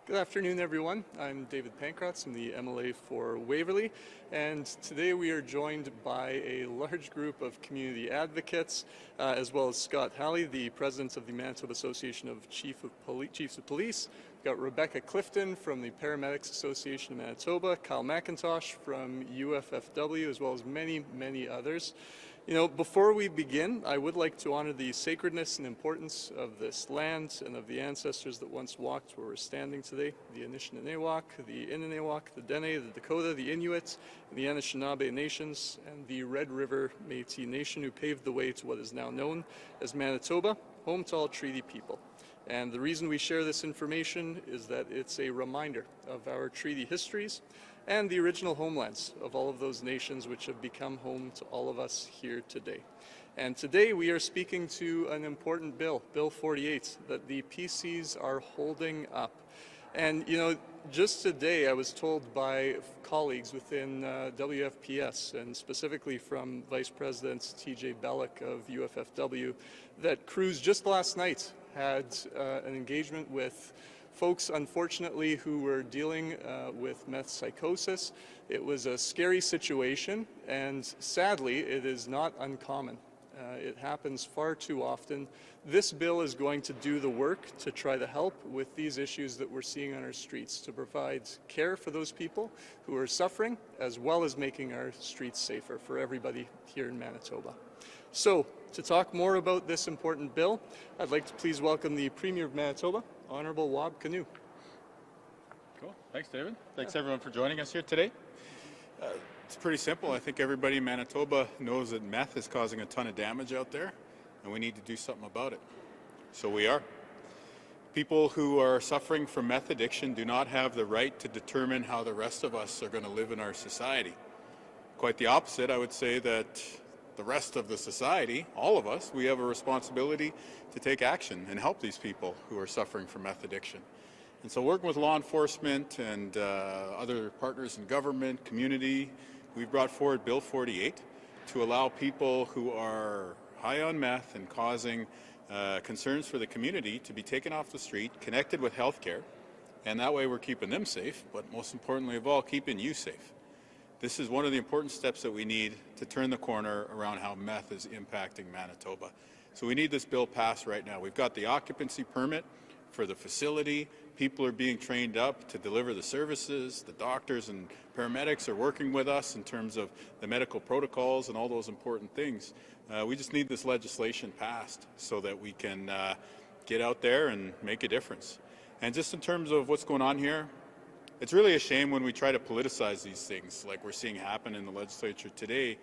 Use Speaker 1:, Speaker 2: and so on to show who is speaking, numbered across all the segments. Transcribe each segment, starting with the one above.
Speaker 1: Good afternoon, everyone. I'm David Pankratz. I'm the MLA for Waverley, and today we are joined by a large group of community advocates, as well as Scott Halley, the president of the Manitoba Association of Chiefs of Police. We've got Rebecca Clifton from the Paramedics Association of Manitoba, Kyle McIntosh from UFFW, as well as many, many others. You know, before we begin, I would like to honor the sacredness and importance of this land and of the ancestors that once walked where we're standing today, the Anishinaabe, the Inanewak, the Dene, the Dakota, the Inuit, and the Anishinaabe nations, and the Red River Métis Nation who paved the way to what is now known as Manitoba, home to all treaty people. And the reason we share this information is that it's a reminder of our treaty histories and the original homelands of all of those nations which have become home to all of us here today. And today we are speaking to an important bill, Bill 48, that the PCs are holding up. And you know, just today I was told by colleagues within WFPS, and specifically from Vice President TJ Bellick of UFFW, that crews just last night had an engagement with folks, unfortunately, who were dealing with meth psychosis. It was a scary situation, and sadly, it is not uncommon. It happens far too often. This bill is going to do the work to try to help with these issues that we're seeing on our streets, to provide care for those people who are suffering, as well as making our streets safer for everybody here in Manitoba. So, to talk more about this important bill, I'd like to please welcome the Premier of Manitoba, Honourable Wab Kinew.
Speaker 2: Cool. Thanks, David. Thanks, everyone, for joining us here today. It's pretty simple. I think everybody in Manitoba knows that meth is causing a ton of damage out there, and we need to do something about it. So we are. People who are suffering from meth addiction do not have the right to determine how the rest of us are going to live in our society. Quite the opposite. I would say that the rest of the society, all of us, we have a responsibility to take action and help these people who are suffering from meth addiction. And so working with law enforcement and other partners in government, community, we've brought forward Bill 48 to allow people who are high on meth and causing concerns for the community to be taken off the street, connected with health care, and that way we're keeping them safe, but most importantly of all, keeping you safe. This is one of the important steps that we need to turn the corner around how meth is impacting Manitoba. So we need this bill passed right now. We've got the occupancy permit for the facility. People are being trained up to deliver the services. The doctors and paramedics are working with us in terms of the medical protocols and all those important things. We just need this legislation passed so that we can get out there and make a difference. And just in terms of what's going on here, it's really a shame when we try to politicize these things like we're seeing happen in the legislature today.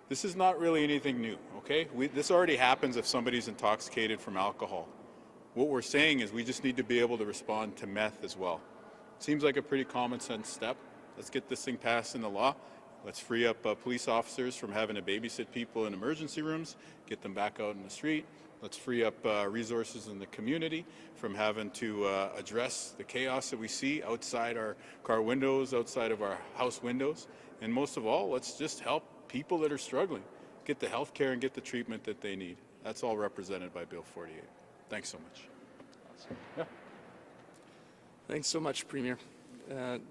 Speaker 2: This is not really anything new, okay? This already happens if somebody's intoxicated from alcohol. What we're saying is we just need to be able to respond to meth as well. Seems like a pretty common sense step. Let's get this thing passed into law. Let's free up police officers from having to babysit people in emergency rooms, get them back out in the street. Let's free up resources in the community from having to address the chaos that we see outside our car windows, outside of our house windows. And most of all, let's just help people that are struggling get the health care and get the treatment that they need. That's all represented by Bill 48. Thanks so much.
Speaker 1: Awesome. Yeah. Thanks so much, Premier.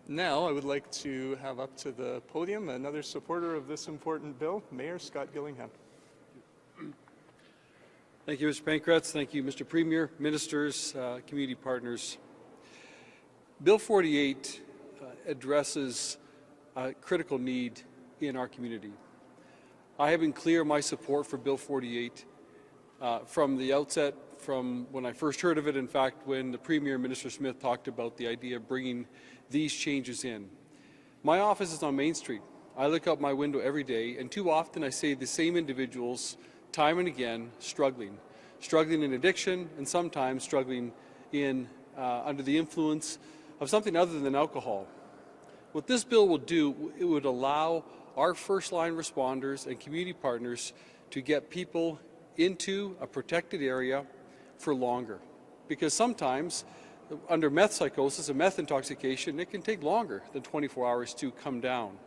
Speaker 1: Now I would like to have up to the podium another supporter of this important bill, Mayor Scott Gillingham.
Speaker 3: Thank you, Mr. Pankratz. Thank you, Mr. Premier, ministers, community partners. Bill 48 addresses a critical need in our community. I have been clear my support for Bill 48 from the outset, from when I first heard of it, in fact, when the Premier, Minister Smith, talked about the idea of bringing these changes in. My office is on Main Street. I look out my window every day, and too often I see the same individuals time and again struggling in addiction, and sometimes struggling in under the influence of something other than alcohol. What this bill will do, it would allow our first-line responders and community partners to get people into a protected area for longer. Because sometimes, under meth psychosis and meth intoxication, it can take longer than 24 hours to come down.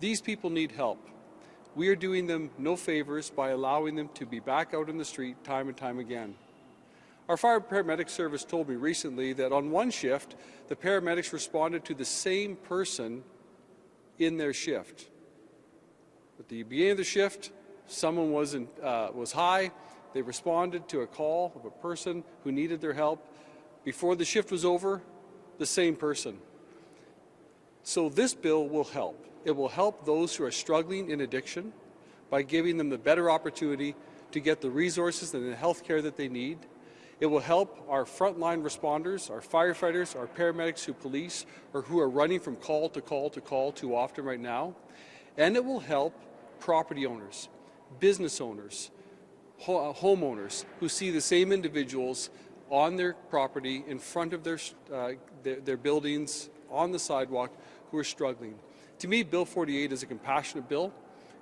Speaker 3: These people need help. We are doing them no favors by allowing them to be back out in the street time and time again. Our fire paramedic service told me recently that on one shift, the paramedics responded to the same person in their shift. At the beginning of the shift, someone was high. They responded to a call of a person who needed their help. Before the shift was over, the same person. So this bill will help. It will help those who are struggling in addiction by giving them the better opportunity to get the resources and the health care that they need. It will help our frontline responders, our firefighters, our paramedics who police or who are running from call to call to call too often right now. And it will help property owners, business owners, homeowners who see the same individuals on their property, in front of their buildings, on the sidewalk, who are struggling. To me, Bill 48 is a compassionate bill.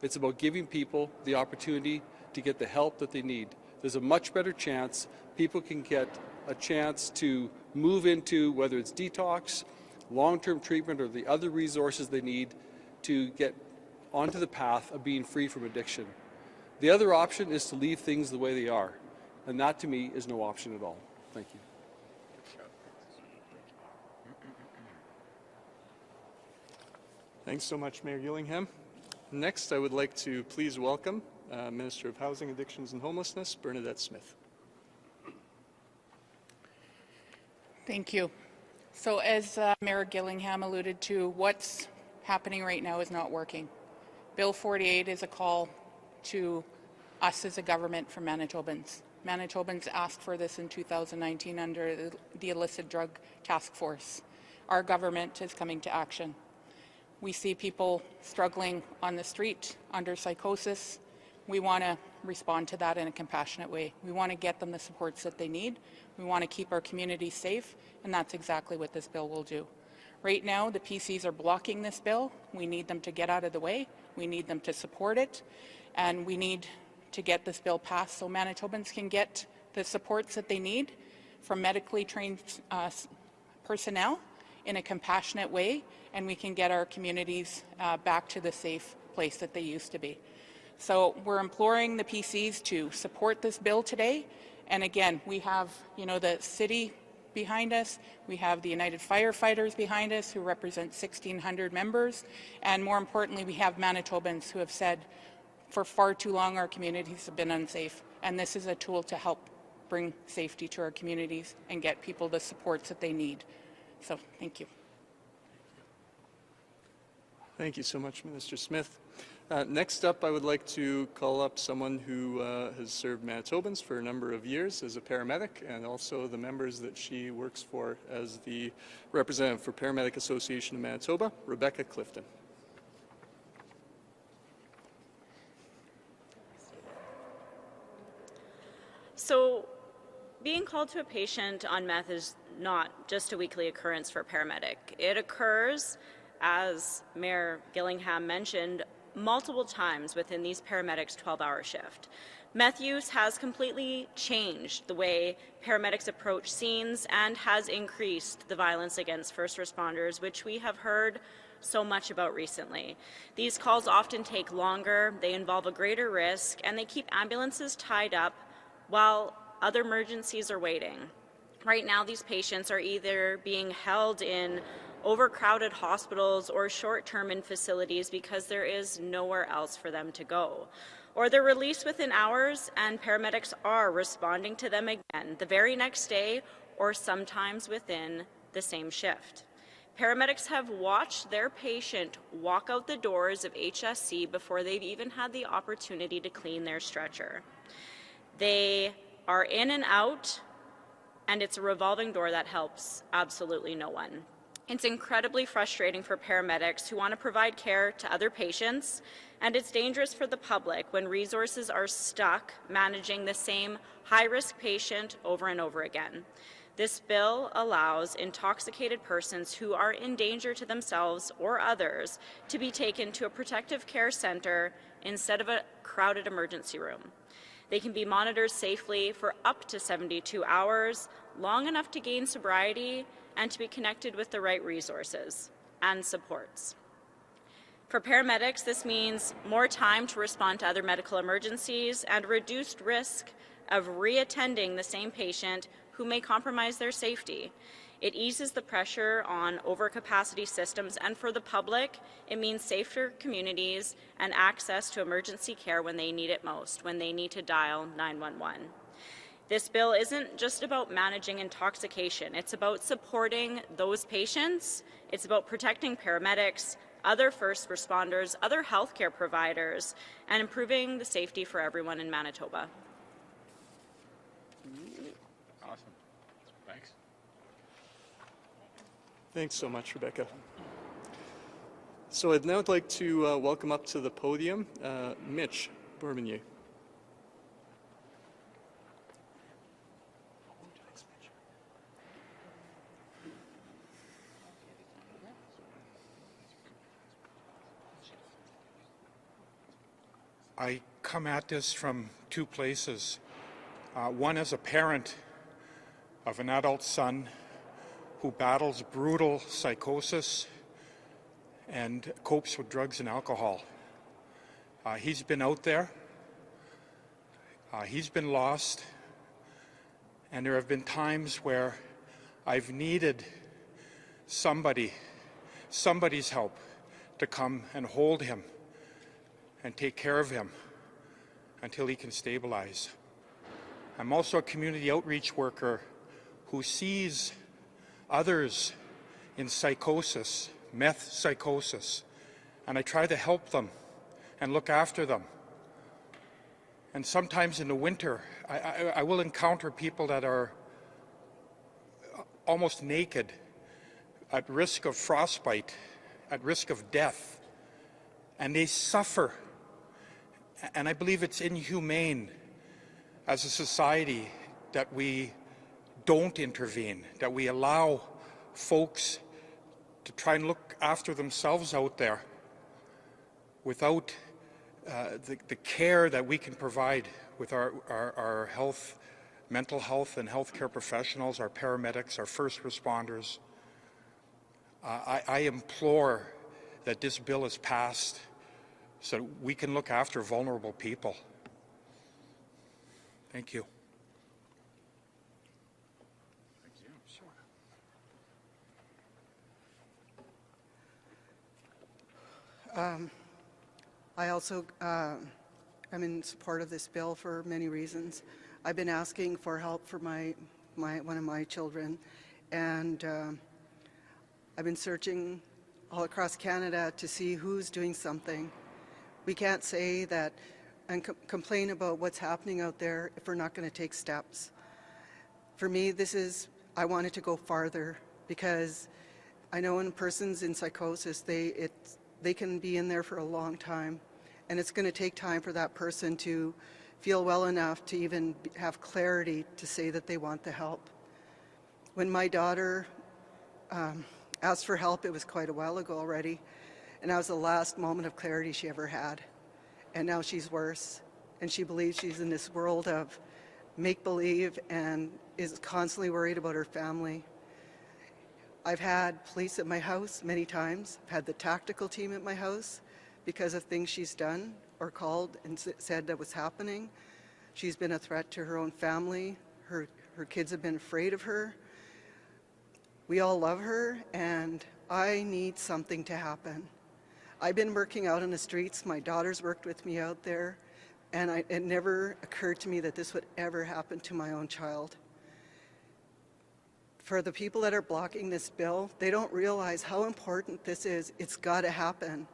Speaker 3: It's about giving people the opportunity to get the help that they need. There's a much better chance people can get a chance to move into, whether it's detox, long-term treatment, or the other resources they need to get onto the path of being free from addiction. The other option is to leave things the way they are, and that to me is no option at all. Thank you.
Speaker 1: Thanks so much, Mayor Gillingham. Next, I would like to please welcome Minister of Housing, Addictions and Homelessness, Bernadette Smith.
Speaker 4: Thank you. So as Mayor Gillingham alluded to, what's happening right now is not working. Bill 48 is a call to us as a government for Manitobans. Manitobans asked for this in 2019 under the Illicit Drug Task Force. Our government is coming to action. We see people struggling on the street under psychosis. We want to respond to that in a compassionate way. We want to get them the supports that they need. We want to keep our communities safe, and that's exactly what this bill will do. Right now, the PCs are blocking this bill. We need them to get out of the way. We need them to support it, and we need to get this bill passed so Manitobans can get the supports that they need from medically trained personnel in a compassionate way, and we can get our communities back to the safe place that they used to be. So we're imploring the PCs to support this bill today. And again, we have, the city behind us. We have the United Firefighters behind us who represent 1,600 members. And more importantly, we have Manitobans who have said for far too long our communities have been unsafe. And this is a tool to help bring safety to our communities and get people the supports that they need. So thank you.
Speaker 1: Thank you so much, Minister Smith. Next up, I would like to call up someone who has served Manitobans for a number of years as a paramedic, and also the members that she works for as the representative for Paramedic Association of Manitoba, Rebecca Clifton.
Speaker 5: So, being called to a patient on meth is not just a weekly occurrence for a paramedic. It occurs, as Mayor Gillingham mentioned, multiple times within these paramedics' 12-hour shift. Meth use has completely changed the way paramedics approach scenes and has increased the violence against first responders, which we have heard so much about recently. These calls often take longer, they involve a greater risk, and they keep ambulances tied up while other emergencies are waiting. Right now, these patients are either being held in overcrowded hospitals or short-term in facilities because there is nowhere else for them to go. Or they're released within hours and paramedics are responding to them again the very next day or sometimes within the same shift. Paramedics have watched their patient walk out the doors of HSC before they've even had the opportunity to clean their stretcher. They are in and out, and it's a revolving door that helps absolutely no one. It's incredibly frustrating for paramedics who want to provide care to other patients, and it's dangerous for the public when resources are stuck managing the same high-risk patient over and over again. This bill allows intoxicated persons who are in danger to themselves or others to be taken to a protective care center instead of a crowded emergency room. They can be monitored safely for up to 72 hours, long enough to gain sobriety and to be connected with the right resources and supports. For paramedics, this means more time to respond to other medical emergencies and reduced risk of reattending the same patient who may compromise their safety. It eases the pressure on overcapacity systems, and for the public, it means safer communities and access to emergency care when they need it most, when they need to dial 911. This bill isn't just about managing intoxication. It's about supporting those patients. It's about protecting paramedics, other first responders, other healthcare providers, and improving the safety for everyone in Manitoba.
Speaker 2: Awesome. Thanks.
Speaker 1: Thanks so much, Rebecca. So I'd now like to welcome up to the podium Mitch Bourmenier.
Speaker 6: I come at this from two places. One as a parent of an adult son who battles brutal psychosis and copes with drugs and alcohol. He's been out there, he's been lost, and there have been times where I've needed somebody's help to come and hold him and take care of him until he can stabilize. I'm also a community outreach worker who sees others in psychosis, meth psychosis, and I try to help them and look after them. And sometimes in the winter, I will encounter people that are almost naked, at risk of frostbite, at risk of death, and they suffer. And I believe it's inhumane as a society that we don't intervene, that we allow folks to try and look after themselves out there without the care that we can provide with our health, mental health and healthcare professionals, our paramedics, our first responders. I implore that this bill is passed so we can look after vulnerable people. Thank you.
Speaker 7: I also am in support of this bill for many reasons. I've been asking for help for one of my children, and I've been searching all across Canada to see who's doing something. We can't say that and complain about what's happening out there if we're not going to take steps. For me, I wanted to go farther because I know when a person's in psychosis, they can be in there for a long time, and it's going to take time for that person to feel well enough to even have clarity to say that they want the help. When my daughter asked for help, it was quite a while ago already, and that was the last moment of clarity she ever had. And now she's worse, and she believes she's in this world of make-believe and is constantly worried about her family. I've had police at my house many times. I've had the tactical team at my house because of things she's done or called and said that was happening. She's been a threat to her own family. Her kids have been afraid of her. We all love her, and I need something to happen. I've been working out in the streets. My daughter's worked with me out there, and it never occurred to me that this would ever happen to my own child. For the people that are blocking this bill, they don't realize how important this is. It's got to happen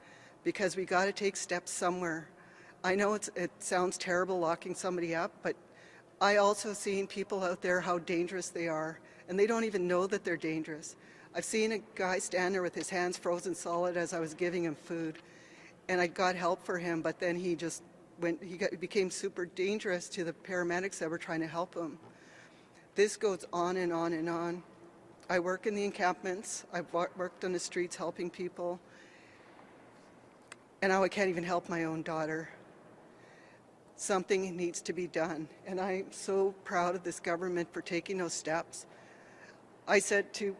Speaker 7: because we got to take steps somewhere. I know it sounds terrible locking somebody up, but I also seen people out there how dangerous they are, and they don't even know that they're dangerous. I've seen a guy stand there with his hands frozen solid as I was giving him food, and I got help for him, but then he became super dangerous to the paramedics that were trying to help him. This goes on and on and on. I work in the encampments. I've worked on the streets helping people, and now I can't even help my own daughter. Something needs to be done, and I'm so proud of this government for taking those steps. I said to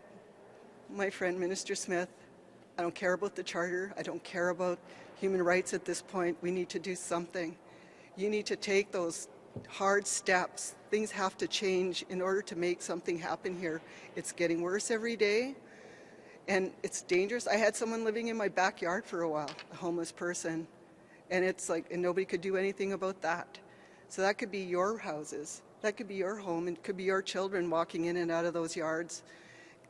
Speaker 7: my friend Minister Smith, I don't care about the charter, I don't care about human rights at this point. We need to do something. You need to take those hard steps. Things have to change in order to make something happen here. It's getting worse every day, and it's dangerous. I had someone living in my backyard for a while, a homeless person, and it's like, and nobody could do anything about that. So that could be your houses, that could be your home, and it could be your children walking in and out of those yards.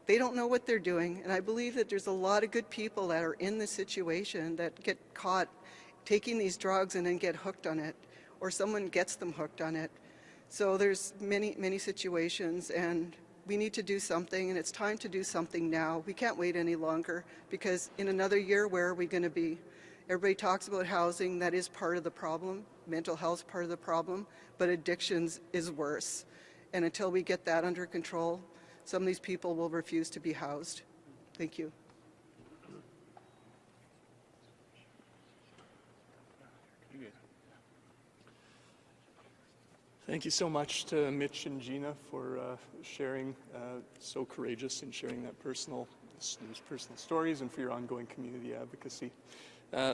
Speaker 7: They don't know what they're doing, and I believe that there's a lot of good people that are in this situation that get caught taking these drugs and then get hooked on it, or someone gets them hooked on it. So there's many situations, and we need to do something, and it's time to do something now. We can't wait any longer, because in another year, where are we going to be? Everybody talks about housing. That is part of the problem. Mental health is part of the problem, but addictions is worse. And until we get that under control, some of these people will refuse to be housed. Thank you.
Speaker 1: Thank you so much to Mitch and Gina for sharing, so courageous in sharing that those personal stories, and for your ongoing community advocacy.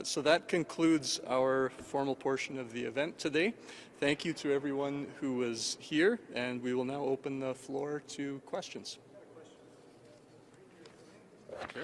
Speaker 1: So that concludes our formal portion of the event today. Thank you to everyone who was here, and we will now open the floor to questions.
Speaker 2: Sure.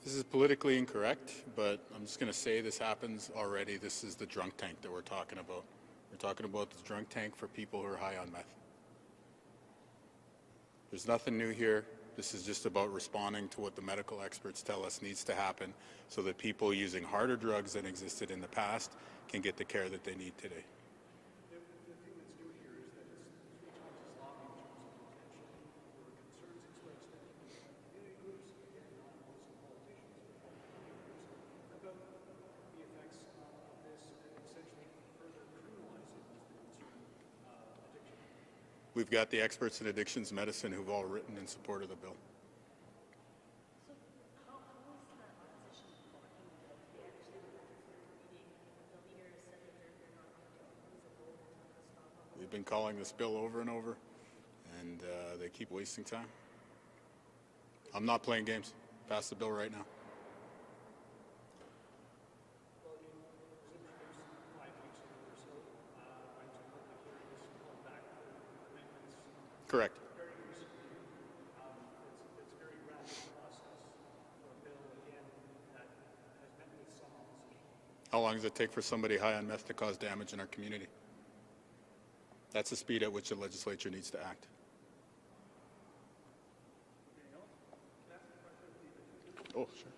Speaker 2: This is politically incorrect, but I'm just going to say this happens already. This is the drunk tank that we're talking about. We're talking about the drunk tank for people who are high on meth. There's nothing new here. This is just about responding to what the medical experts tell us needs to happen so that people using harder drugs than existed in the past can get the care that they need today. We've got the experts in addictions medicine who've all written in support of the bill. We've been calling this bill over and over, and they keep wasting time. I'm not playing games. Pass the bill right now. Correct. How long does it take for somebody high on meth to cause damage in our community? That's the speed at which the legislature needs to act. Oh, sure.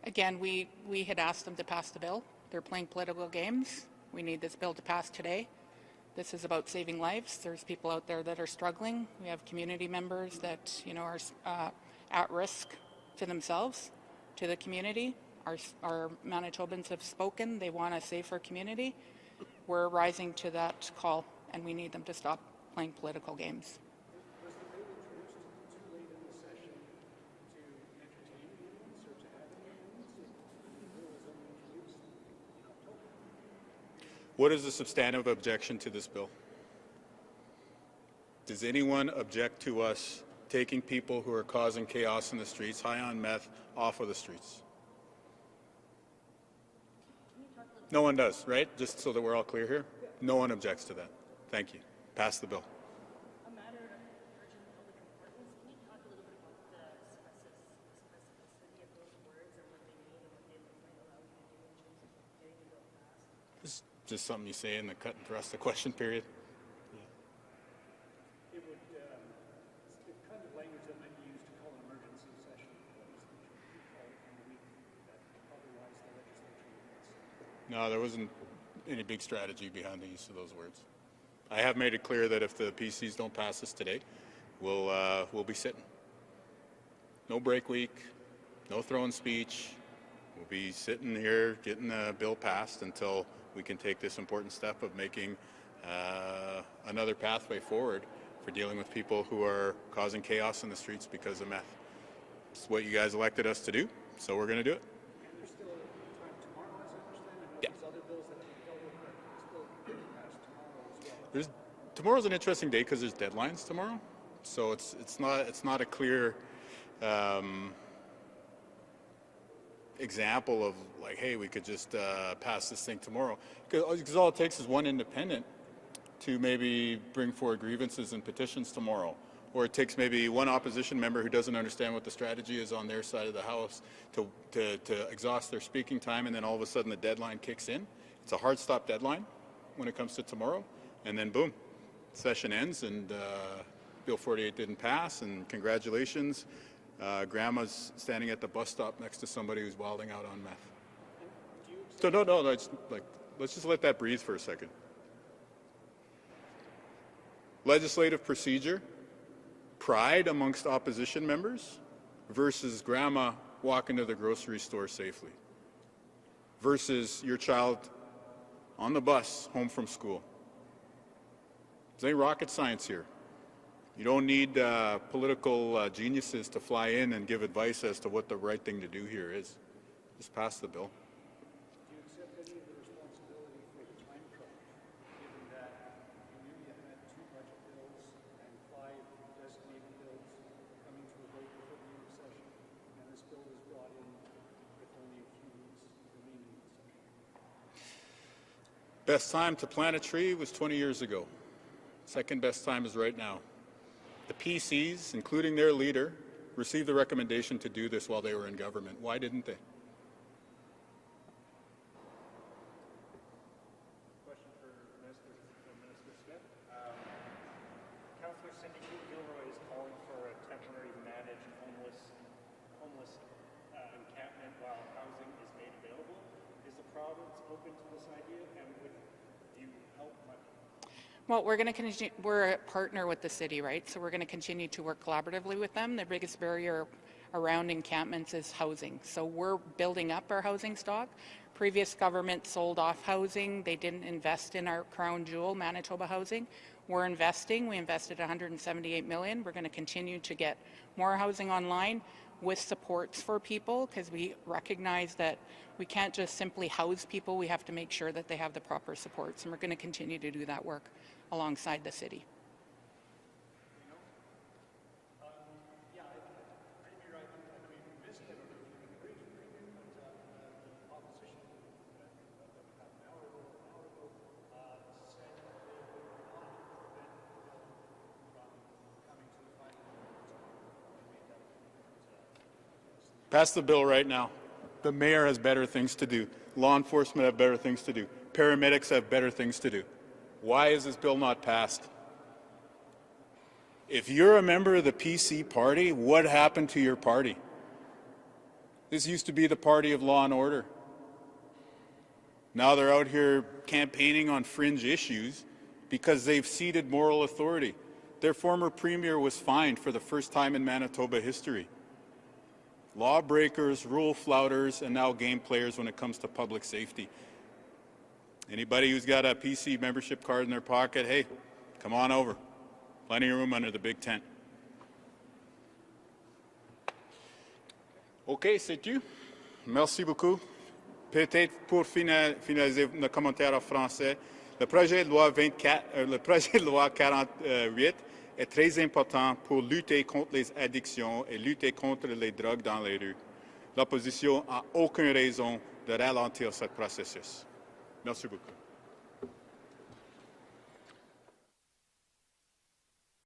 Speaker 4: Again, we had asked them to pass the bill. They're playing political games. We need this bill to pass today. This is about saving lives. There's people out there that are struggling. We have community members that, you know, are at risk to themselves, to the community. Our Manitobans have spoken. They want a safer community. We're rising to that call, and we need them to stop playing political games.
Speaker 2: What is the substantive objection to this bill? Does anyone object to us taking people who are causing chaos in the streets, high on meth, off of the streets? No one does, right? Just so that we're all clear here. No one objects to that. Thank you. Pass the bill.
Speaker 8: A matter of urgent public importance. Can you talk a little bit about the specificity of those words and what they mean and what they might allow you to do in terms of getting the bill passed?
Speaker 2: This is just something you say in the cut and thrust the question period.
Speaker 9: It would, the kind of language that might be used to call an emergency session for the legislature call it in the week that otherwise the legislature would miss.
Speaker 2: No, there wasn't any big strategy behind the use of those words. I have made it clear that if the PCs don't pass this today, we'll be sitting. no break week, no throwing speech. We'll be sitting here getting the bill passed until we can take this important step of making another pathway forward for dealing with people who are causing chaos in the streets because of meth. It's what you guys elected us to do, so we're going to do it.
Speaker 9: And there's still time tomorrow, as I understand. I know
Speaker 2: Yeah.
Speaker 9: there's other bills that you dealt with that still getting passed tomorrow as well.
Speaker 2: Tomorrow's an interesting day because there's deadlines tomorrow, so it's not a clear example of like, hey, we could just pass this thing tomorrow, because all it takes is one independent to maybe bring forward grievances and petitions tomorrow, or it takes maybe one opposition member who doesn't understand what the strategy is on their side of the house to exhaust their speaking time, and then all of a sudden the deadline kicks in. It's a hard stop deadline when it comes to tomorrow, and then boom, session ends, and Bill 48 didn't pass, and congratulations, grandma's standing at the bus stop next to somebody who's wilding out on meth. So no, let's just let that breathe for a second. Legislative procedure, pride amongst opposition members versus grandma walking to the grocery store safely versus your child on the bus home from school. There's ain't rocket science here. You don't need political geniuses to fly in and give advice as to what the right thing to do here is. Just pass the bill.
Speaker 9: Do you accept any of the responsibility for the time crunch, given that you knew you had 2 budget bills and 5 designated bills coming to a vote before the end of session, and this bill was brought in with only a few weeks remaining in the session?
Speaker 2: Best time to plant a tree was 20 years ago. Second best time is right now. The PCs, including their leader, received the recommendation to do this while they were in government. Why didn't they?
Speaker 9: Question for Minister Smith. Councillor Cindy Gilroy is calling for a temporary managed homeless encampment while housing is made available. Is the province open to this idea, and would you help money?
Speaker 4: Well, we're a partner with the city, right? So we're going to continue to work collaboratively with them. The biggest barrier around encampments is housing. So we're building up our housing stock. Previous government sold off housing. They didn't invest in our crown jewel, Manitoba Housing. We're investing. We invested $178 million. We're going to continue to get more housing online with supports for people, because we recognize that we can't just simply house people. We have to make sure that they have the proper supports, and we're going to continue to do that work alongside the city.
Speaker 9: Yeah, I think you're right. I know you missed it, or you can agree with it, but the opposition half an hour ago said that they would not prevent the bill from coming to the final vote.
Speaker 2: Pass the bill right now. The mayor has better things to do. Law enforcement have better things to do. Paramedics have better things to do. Why is this bill not passed? If you're a member of the PC party, what happened to your party? This used to be the party of law and order. Now they're out here campaigning on fringe issues because they've ceded moral authority. Their former premier was fined for the first time in Manitoba history. Lawbreakers, rule flouters, and now game players when it comes to public safety. Anybody who's got a PC membership card in their pocket, hey, come on over. Plenty of room under the big tent. OK, c'est tout. Merci beaucoup. Peut-être pour finaliser nos commentaires en français, le projet de loi 48 est très important pour lutter contre les addictions et lutter contre les drogues dans les rues. L'opposition n'a aucune raison de ralentir ce processus. Merci beaucoup.